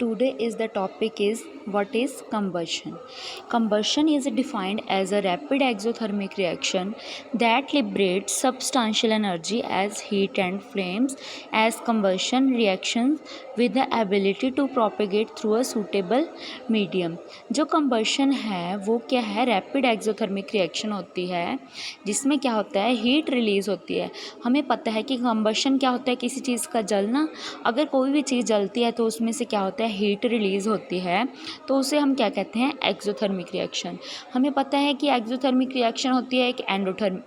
Today is the topic is what is combustion. Combustion is defined as a rapid exothermic reaction that liberates substantial energy as heat and flames as combustion reactions with the ability to propagate through a suitable medium. जो combustion है वो क्या है, rapid exothermic reaction होती है जिसमें क्या होता है, हीट रिलीज़ होती है। हमें पता है कि combustion क्या होता है, किसी चीज़ का जलना। अगर कोई भी चीज़ जलती है तो उसमें से क्या होता है, हीट रिलीज़ होती है, तो उसे हम क्या कहते हैं, एक्सोथर्मिक रिएक्शन। हमें पता है कि एक्सोथर्मिक रिएक्शन होती है, एक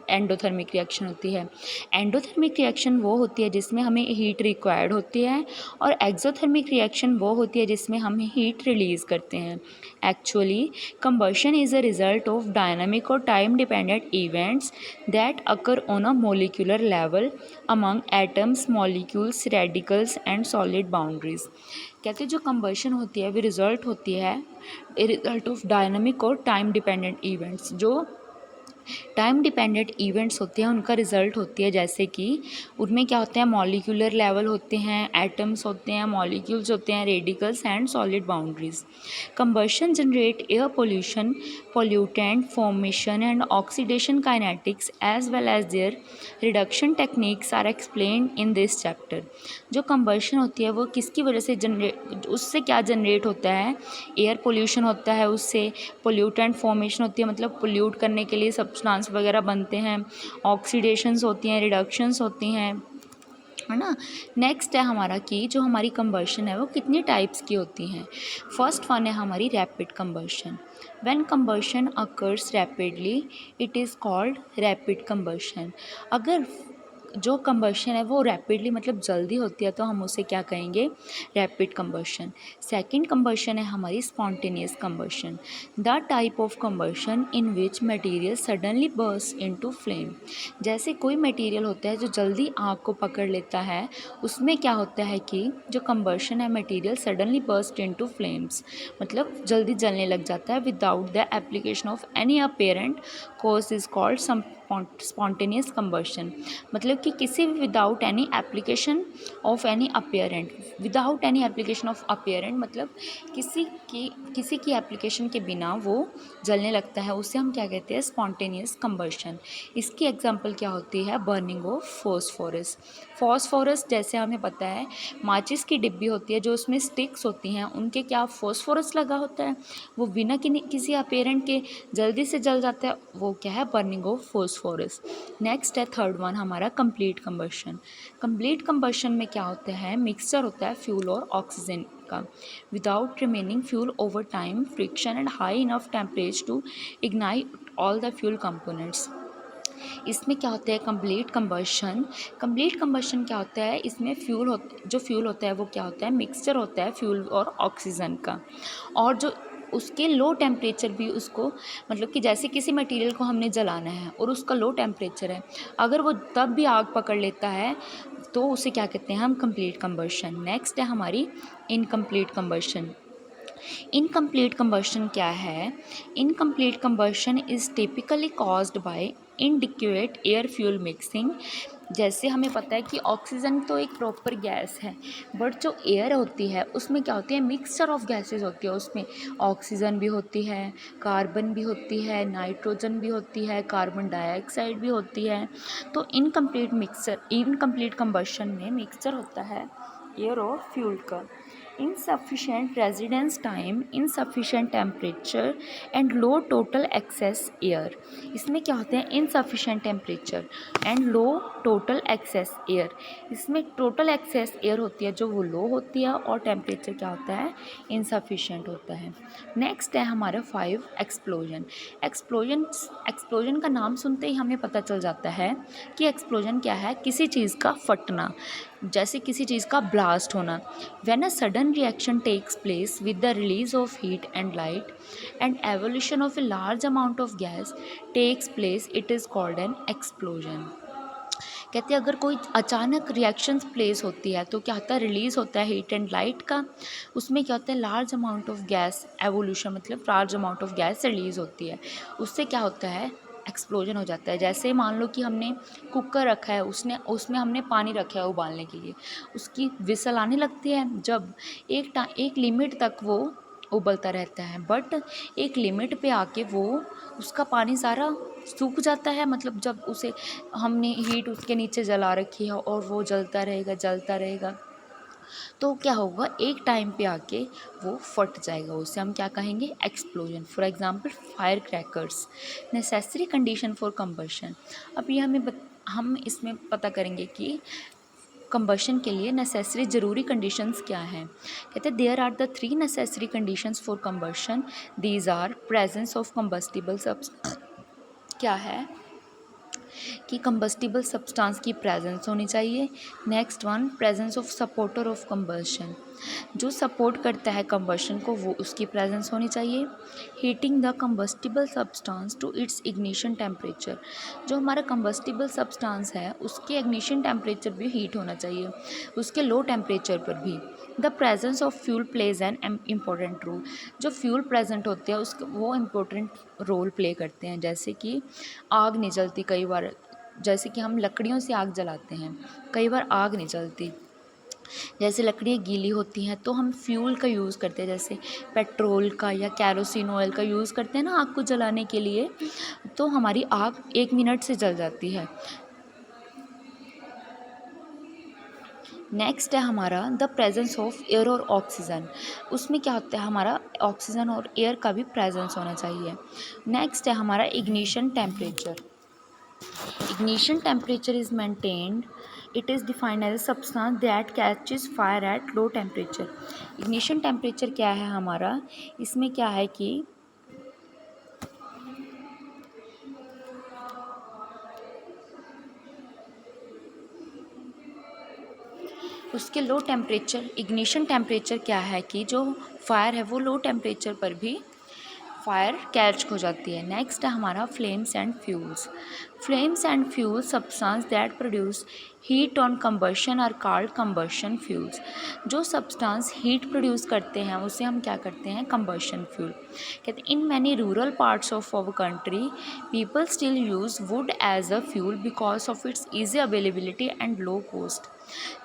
एंडोथर्मिक रिएक्शन होती है। एंडोथर्मिक रिएक्शन वो होती है जिसमें हमें हीट रिक्वायर्ड होती है, और एक्सोथर्मिक रिएक्शन वो होती है जिसमें हम हीट रिलीज़ करते हैं। Actually combustion is a result of dynamic और time dependent events that occur on a molecular level among atoms, molecules, radicals and solid boundaries. कहते हैं जो कंबशन होती है वो रिजल्ट होती है रिजल्ट ऑफ डायनामिक और टाइम डिपेंडेंट इवेंट्स। जो टाइम डिपेंडेंट इवेंट्स होते हैं उनका रिजल्ट होती है, जैसे कि उनमें क्या होते हैं, मॉलिक्यूलर लेवल होते हैं, एटम्स होते हैं, मॉलिक्यूल्स होते हैं, radicals and solid boundaries. Combustion generate air pollution, pollutant formation and oxidation kinetics as well as their reduction techniques are explained in this chapter. जो कंबशन होती है वो किसकी वजह से जनरेट, उससे क्या जनरेट होता है, एयर पोल्यूशन होता है, उससे पोल्यूटेंट फॉर्मेशन होती है, मतलब पोल्यूट करने के लिए सब्सटेंस वगैरह बनते हैं, ऑक्सीडेशंस होती हैं, रिडक्शंस होती हैं, है ना। नेक्स्ट है हमारा कि जो हमारी कंबशन है वो कितनी टाइप्स की होती हैं। फर्स्ट वन है हमारी rapid combustion. When combustion occurs rapidly it is called rapid combustion. अगर जो कंबशन है वो रैपिडली मतलब जल्दी होती है तो हम उसे क्या कहेंगे, रैपिड कंबशन। सेकंड कंबशन है हमारी spontaneous combustion, the type of combustion in which material suddenly burst into flame. जैसे कोई मटेरियल होता है जो जल्दी आग को पकड़ लेता है, उसमें क्या होता है कि जो कंबशन है material suddenly burst into flames, मतलब जल्दी जलने लग जाता है without the application of any apparent cause is called spontaneous combustion. मतलब कि किसी भी without any application of any apparent, without any application of apparent मतलब किसी की एप्लीकेशन के बिना वो जलने लगता है, उसे हम क्या कहते हैं, स्पॉन्टेनियस कंबशन। इसकी एग्जांपल क्या होती है, बर्निंग ऑफ फॉस्फोरस। फॉस्फोरस जैसे हमें पता है माचिस की डिब्बी होती है, जो उसमें स्टिक्स होती हैं उनके क्या फॉस्फोरस लगा होता है, वो बिना किसी अपेरेंट के जल्दी से जल जाता है, वो क्या है, बर्निंग ऑफ फॉस्फोरस। नेक्स्ट है थर्ड वन हमारा कंप्लीट कंबशन। कंप्लीट कंबशन में क्या होता है, मिक्सचर होता है फ्यूल और ऑक्सीजन का without remaining fuel over time, friction and high enough temperature to ignite all the fuel components. इसमें क्या होता है, कंप्लीट कंबशन। कंप्लीट कंबशन क्या होता है, इसमें जो फ्यूल होता है वो क्या होता है, मिक्सचर होता है फ्यूल और ऑक्सीजन का, और जो उसके लो टेम्परेचर भी उसको, मतलब कि जैसे किसी मटेरियल को हमने जलाना है और उसका लो टेम्परेचर है, अगर वो तब भी आग पकड़ लेता है तो उसे क्या कहते हैं हम, कंप्लीट कंबशन। नेक्स्ट है हमारी इनकम्प्लीट कंबशन। इनकम्प्लीट कंबशन क्या है, incomplete combustion is typically caused by inadequate air fuel mixing. जैसे हमें पता है कि ऑक्सीजन तो एक प्रॉपर गैस है, बट जो एयर होती है उसमें क्या होती है, मिक्सचर ऑफ गैसेस होती है, उसमें ऑक्सीजन भी होती है, कार्बन भी होती है, नाइट्रोजन भी होती है, कार्बन डाइऑक्साइड भी होती है। तो इनकम्प्लीट कंबशन में मिक्सचर होता है एयर और फ्यूल का। insufficient residence time, insufficient temperature and low total excess air। इसमें क्या होते हैं, insufficient temperature and low total excess air। इसमें total excess air होती है जो वो low होती है, और temperature क्या होता है, insufficient होता है। नेक्स्ट है हमारा 5 एक्सप्लोजन। एक्सप्लोजन का नाम सुनते ही हमें पता चल जाता है कि एक्सप्लोजन क्या है, किसी चीज़ का फटना, जैसे किसी चीज़ का ब्लास्ट होना। When a sudden reaction takes place with the release of heat and light and evolution of a large amount of gas takes place, it is called an explosion. कहते हैं अगर कोई अचानक रिएक्शंस प्लेस होती है तो क्या होता है, रिलीज़ होता है हीट एंड लाइट का, उसमें क्या होता है, large amount of gas, evolution मतलब large amount of gas release होती है, उससे क्या होता है, एक्सप्लोजन हो जाता है। जैसे मान लो कि हमने कुकर रखा है, उसमें हमने पानी रखा है उबालने के लिए, उसकी विसल आने लगती है जब एक लिमिट तक वो उबलता रहता है, बट एक लिमिट पे आके वो उसका पानी सारा सूख जाता है। मतलब जब उसे हमने हीट उसके नीचे जला रखी है और वो जलता रहेगा, तो क्या होगा, एक टाइम पे आके वो फट जाएगा। उसे हम क्या कहेंगे, explosion. For example fire crackers, necessary condition for combustion. अब ये हम इसमें पता करेंगे कि कंबशन के लिए नेसेसरी ज़रूरी कंडीशंस क्या हैं। कहते हैं there are the 3 necessary conditions for combustion, these are presence of combustible substance, क्या है कि कंबस्टिबल सब्सटेंस की प्रेजेंस होनी चाहिए। Next one, presence of supporter of combustion, जो सपोर्ट करता है कंबशन को, वो उसकी प्रेजेंस होनी चाहिए। Heating the combustible substance to its ignition temperature, जो हमारा कंबस्टिबल सब्सटेंस है उसके इग्निशन टेम्परेचर भी हीट होना चाहिए, उसके लो टेम्परेचर पर भी। The presence of fuel plays an important role, जो फ्यूल प्रेजेंट होते हैं उसके वो इम्पोर्टेंट रोल प्ले करते हैं। जैसे कि आग नहीं जलती कई बार, जैसे कि हम लकड़ियों से आग जलाते हैं, कई बार आग नहीं जलती, जैसे लकड़ियाँ गीली होती हैं तो हम फ्यूल का यूज़ करते हैं, जैसे पेट्रोल का या कैरोसिन ऑयल का यूज़ करते हैं ना आग को जलाने के लिए, तो हमारी आग 1 मिनट से जल जाती है। नेक्स्ट है हमारा द प्रेजेंस ऑफ एयर और ऑक्सीजन, उसमें क्या होता है, हमारा ऑक्सीजन और एयर का भी प्रेजेंस होना चाहिए। नेक्स्ट है हमारा ignition temperature. Ignition temperature is maintained. It is defined as a substance that catches fire at low temperature. Ignition temperature क्या है हमारा, इसमें क्या है कि उसके लो टेम्परेचर, इग्निशन टेम्परेचर क्या है कि जो फायर है वो लो टेम्परेचर पर भी फायर कैच हो जाती है। नेक्स्ट है हमारा flames and fuels. Flames and fuels substance that produce heat on combustion are called combustion fuels, जो सब्सटेंस हीट प्रोड्यूस करते हैं उसे हम क्या करते हैं, कंबशन फ्यूल कहते हैं। In many rural parts of our country people still use wood as a fuel because of its easy availability and low cost.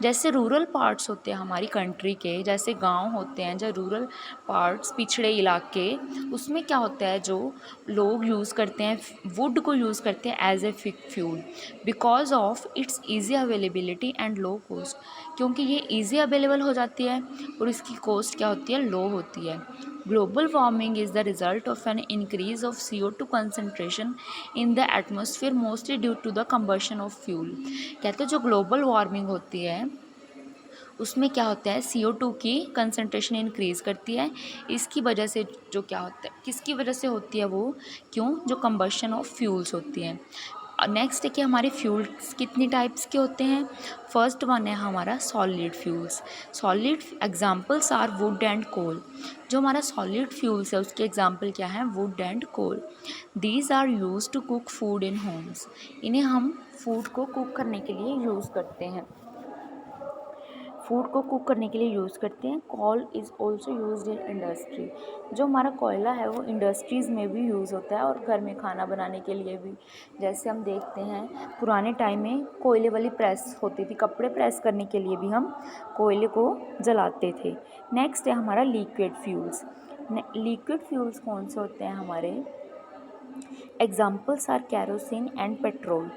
जैसे रूरल पार्ट्स होते हैं हमारी कंट्री के, जैसे गांव होते हैं, जो रूरल पार्ट्स पिछड़े इलाके, उसमें क्या होता है, जो लोग यूज़ करते हैं वुड को यूज़ करते हैं as a fuel because of its easy availability and low cost, क्योंकि ये ईजी अवेलेबल हो जाती है और इसकी कॉस्ट क्या होती है, लो होती है। Global warming is the result of an increase of CO2 concentration in the atmosphere mostly due to the combustion of fuel. कहते हैं जो ग्लोबल वार्मिंग होती है उसमें क्या होता है, CO2 की कंसनट्रेशन इंक्रीज़ करती है, इसकी वजह से जो क्या होता है, किसकी वजह से होती है वो, क्यों, जो कंबशन ऑफ फ्यूल्स होती हैं। नेक्स्ट है कि हमारे फ्यूल्स कितनी टाइप्स के होते हैं। फर्स्ट वन है हमारा solid fuels. Solid examples are wood and coal, जो हमारा सॉलिड फ्यूल्स है उसके एग्जांपल क्या हैं, wood and coal. These are use to cook food in homes, इन्हें हम फूड को कुक करने के लिए यूज़ करते हैं, फूड को कुक करने के लिए यूज़ करते हैं। Call is also use in industry, जो हमारा कोयला है वो इंडस्ट्रीज़ में भी यूज़ होता है और घर में खाना बनाने के लिए भी। जैसे हम देखते हैं पुराने टाइम में कोयले वाली प्रेस होती थी, कपड़े प्रेस करने के लिए भी हम कोयले को जलाते थे। नेक्स्ट है हमारा लिक्विड फ्यूल्स। लिक्विड फ्यूल्स कौन से होते हैं हमारे, examples are kerosene and petrol.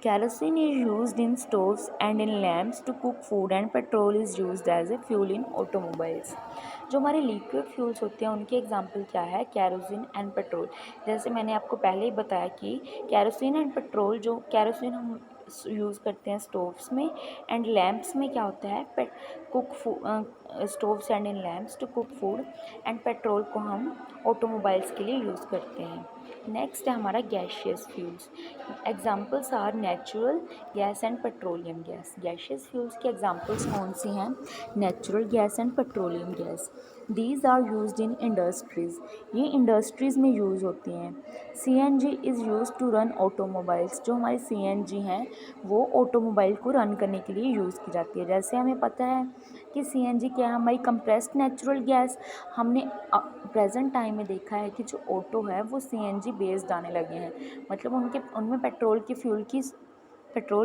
Kerosene is used in stoves and in lamps to cook food and petrol is used as a fuel in automobiles. जो हमारे लिक्विड फ्यूल्स होते हैं उनके एग्जाम्पल क्या है, कैरोसिन एंड पेट्रोल। जैसे मैंने आपको पहले ही बताया कि कैरोसिन एंड पेट्रोल, जो कैरोसिन हम यूज़ करते हैं स्टोव्स में एंड लैम्प्स में क्या होता है, stoves and in lamps to cook food, and petrol को हम ऑटोमोबाइल्स के लिए यूज़ करते हैं। नेक्स्ट है हमारा gaseous fuels. Examples are natural gas and petroleum gas. Gaseous fuels के एग्जाम्पल्स कौन सी हैं, natural gas and petroleum gas. These are used in industries, ये इंडस्ट्रीज़ में यूज़ होती हैं। CNG is use to run automobiles, जो हमारी CNG हैं वो ऑटोमोबाइल को रन करने के लिए यूज़ की जाती है। जैसे हमें पता है कि सीएनजी क्या है, हमारी कंप्रेस्ड नेचुरल गैस। हमने प्रेजेंट टाइम में देखा है कि जो ऑटो है वो सीएनजी बेस्ड आने लगे हैं, मतलब उनमें पेट्रोल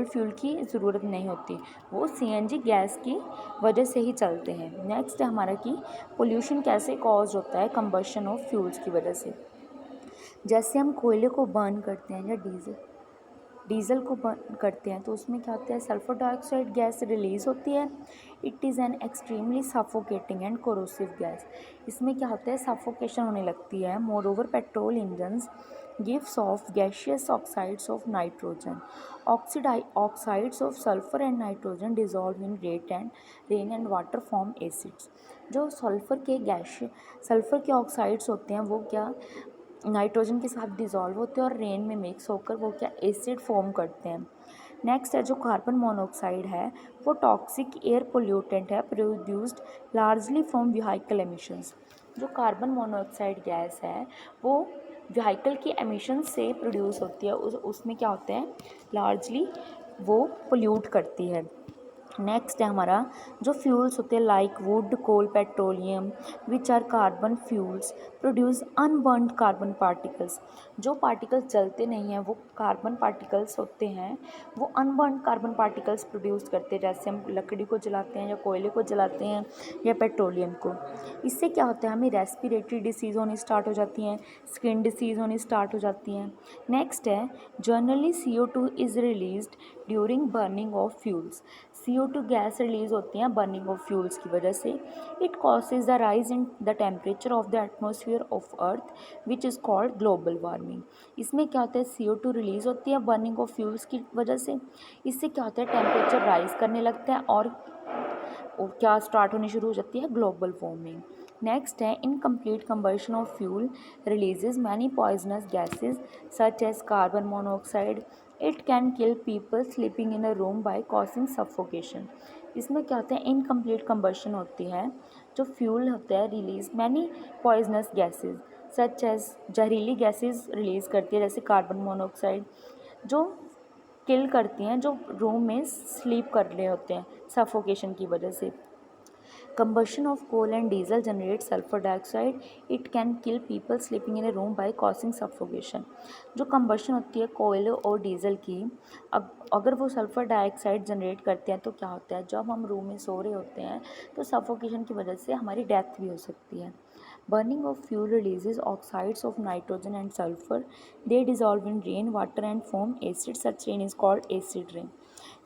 फ्यूल की ज़रूरत नहीं होती, वो सीएनजी गैस की वजह से ही चलते हैं। नेक्स्ट है हमारा कि पोल्यूशन कैसे कॉज होता है कंबशन ऑफ फ्यूल्स की वजह से। जैसे हम कोयले को बर्न करते हैं या डीजल को बर्न करते हैं तो उसमें क्या होता है, सल्फर डाइऑक्साइड गैस रिलीज़ होती है। It is an extremely suffocating and corrosive gas. इसमें क्या होता है, सफोकेशन होने लगती है। More over petrol engines gives off gaseous oxides of nitrogen, oxides of sulphur and nitrogen dissolve in rain and water form acids. जो sulphur के oxides होते हैं वो क्या नाइट्रोजन के साथ डिज़ोल्व होते हैं और रेन में मिक्स होकर वो क्या एसिड फॉर्म करते हैं। नेक्स्ट है जो कार्बन मोनोऑक्साइड है वो टॉक्सिक एयर पोल्यूटेंट है, produced largely from vehicle emissions. जो कार्बन मोनोऑक्साइड गैस है वो व्हीकल की एमिशन से प्रोड्यूस होती है, उसमें क्या होते हैं, लार्जली वो पोल्यूट करती है। नेक्स्ट है हमारा जो फ्यूल्स होते हैं like wood, coal, petroleum which are carbon fuels produce unburned carbon particles. जो पार्टिकल्स जलते नहीं हैं वो कार्बन पार्टिकल्स होते हैं, वो अनबर्न्ड कार्बन पार्टिकल्स प्रोड्यूस करते हैं। जैसे हम लकड़ी को जलाते हैं या कोयले को जलाते हैं या पेट्रोलियम को। इससे क्या होता है, हमें रेस्पिरेटरी डिसीज़ होनी स्टार्ट हो जाती हैं, स्किन डिसीज़ होनी स्टार्ट हो जाती हैं। नेक्स्ट है generally CO2 is released during burning of fuels. CO2 gas release होती हैं बर्निंग ऑफ फ्यूल्स की वजह से। It causes the rise in the temperature of the atmosphere of earth which is called global warming. इसमें क्या होता है, CO2 release होती है बर्निंग ऑफ फ्यूल्स की वजह से। इससे क्या होता है, टेम्परेचर राइज करने लगता है और क्या स्टार्ट होनी शुरू हो जाती है, ग्लोबल वार्मिंग। नेक्स्ट है incomplete combustion of fuel releases many poisonous gases such as carbon monoxide. It can kill people sleeping in a room by causing suffocation. इसमें क्या होता है, इनकम्प्लीट कंबशन होती है, जो फ्यूल होता है release many poisonous gases such as जहरीली गैसेज रिलीज़ करती है, जैसे कार्बन मोनोऑक्साइड, जो किल करती हैं जो रूम में स्लीप कर रहे होते हैं सफोकेशन की वजह से। Combustion of coal and diesel generates sulfur dioxide. It can kill people sleeping in a room by causing suffocation. जो combustion होती है कोयले और डीजल की, अगर वो सल्फ़र डाइऑक्साइड जनरेट करते हैं तो क्या होता है, जब हम रूम में सो रहे होते हैं तो सफोकेशन की वजह से हमारी डेथ भी हो सकती है। Burning of fuel releases oxides of nitrogen and sulfur. They dissolve in rain, water and form acid. Such rain is called acid rain.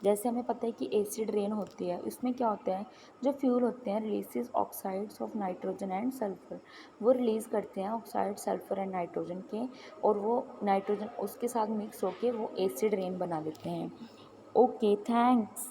जैसे हमें पता है कि एसिड रेन होती है, इसमें क्या होता है, जो फ्यूल होते हैं releases oxides of nitrogen and sulphur, वो रिलीज़ करते हैं ऑक्साइड सल्फर एंड नाइट्रोजन के, और वो नाइट्रोजन उसके साथ मिक्स होके वो एसिड रेन बना देते हैं। Okay, thanks.